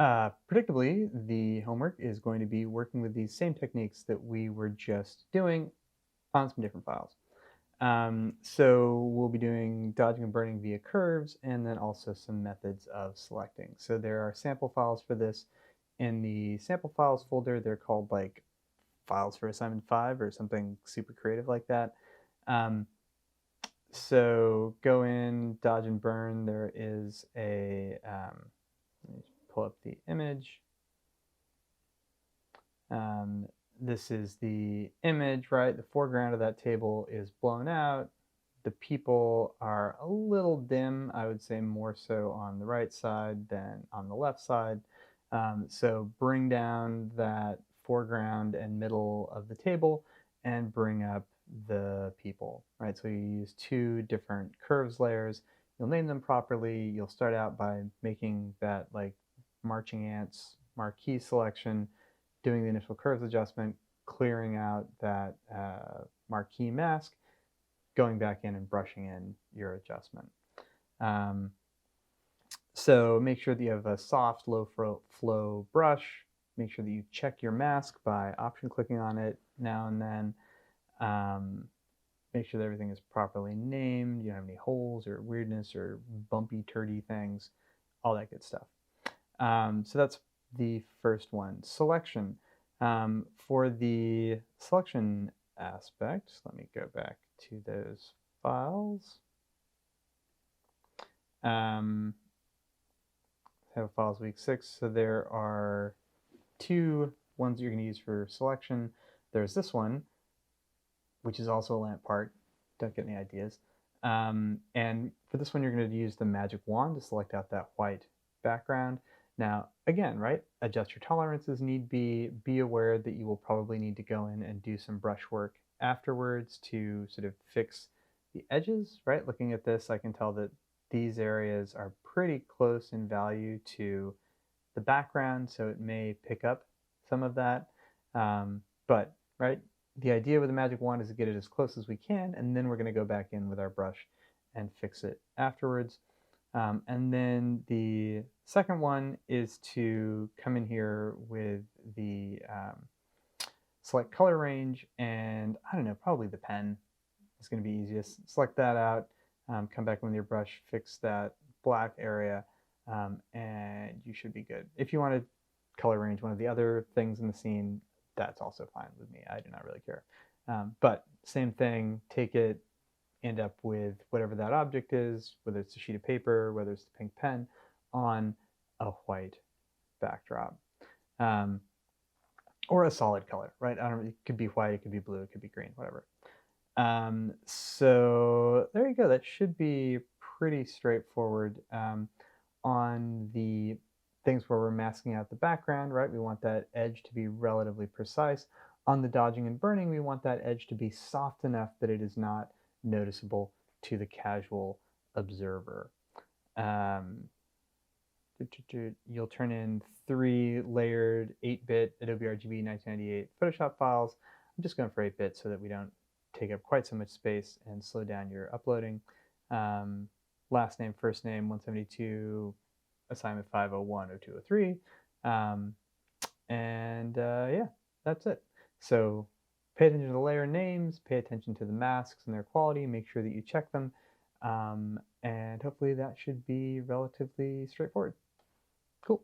Predictably, the homework is going to be working with these same techniques that we were just doing on some different files. So we'll be doing dodging and burning via curves and then also some methods of selecting. So there are sample files for this. In the sample files folder, they're called like files for assignment 5 or something super creative like that. So go in, dodge and burn. There is a, let me pull up the image. This is the image, right? The foreground of that table is blown out. The people are a little dim, I would say more so on the right side than on the left side. So bring down that foreground and middle of the table and bring up the people, right? So you use two different curves layers. You'll name them properly. You'll start out by making that like marching ants marquee selection, doing the initial curves adjustment, clearing out that marquee mask, going back in and brushing in your adjustment. So make sure that you have a soft, low flow brush. Make sure that you check your mask by option clicking on it now and then. Make sure that everything is properly named. You don't have any holes or weirdness or bumpy, turdy things, all that good stuff. So that's the first one. Selection. For the selection aspect, let me go back to those files. Have files week 6. So there are two ones you're going to use for selection. There's this one, which is also a lamp part. Don't get any ideas. And for this one, you're going to use the magic wand to select out that white background. Now, again, right, adjust your tolerances need be. Be aware that you will probably need to go in and do some brush work afterwards to sort of fix the edges, right? Looking at this, I can tell that these areas are pretty close in value to the background, so it may pick up some of that. But, right, the idea with the magic wand is to get it as close as we can, and then we're going to go back in with our brush and fix it afterwards. And then the second one is to come in here with the select color range, and I don't know, probably the pen is going to be easiest. Select that out, come back in with your brush, fix that black area, and you should be good. If you want to color range one of the other things in the scene, that's also fine with me. I do not really care. But same thing, take it, end up with whatever that object is, whether it's a sheet of paper, whether it's the pink pen, on a white backdrop. Or a solid color, right? I don't know, it could be white, it could be blue, it could be green, whatever. So there you go. That should be pretty straightforward. On the things where we're masking out the background, right? We want that edge to be relatively precise. On the dodging and burning, we want that edge to be soft enough that it is not noticeable to the casual observer. You'll turn in 3 layered 8-bit Adobe RGB 1998 Photoshop files. I'm just going for 8-bit so that we don't take up quite so much space and slow down your uploading. Last name, first name, 172, assignment 501, 0203. Yeah, that's it. So pay attention to the layer names, pay attention to the masks and their quality, make sure that you check them, and hopefully that should be relatively straightforward. Cool.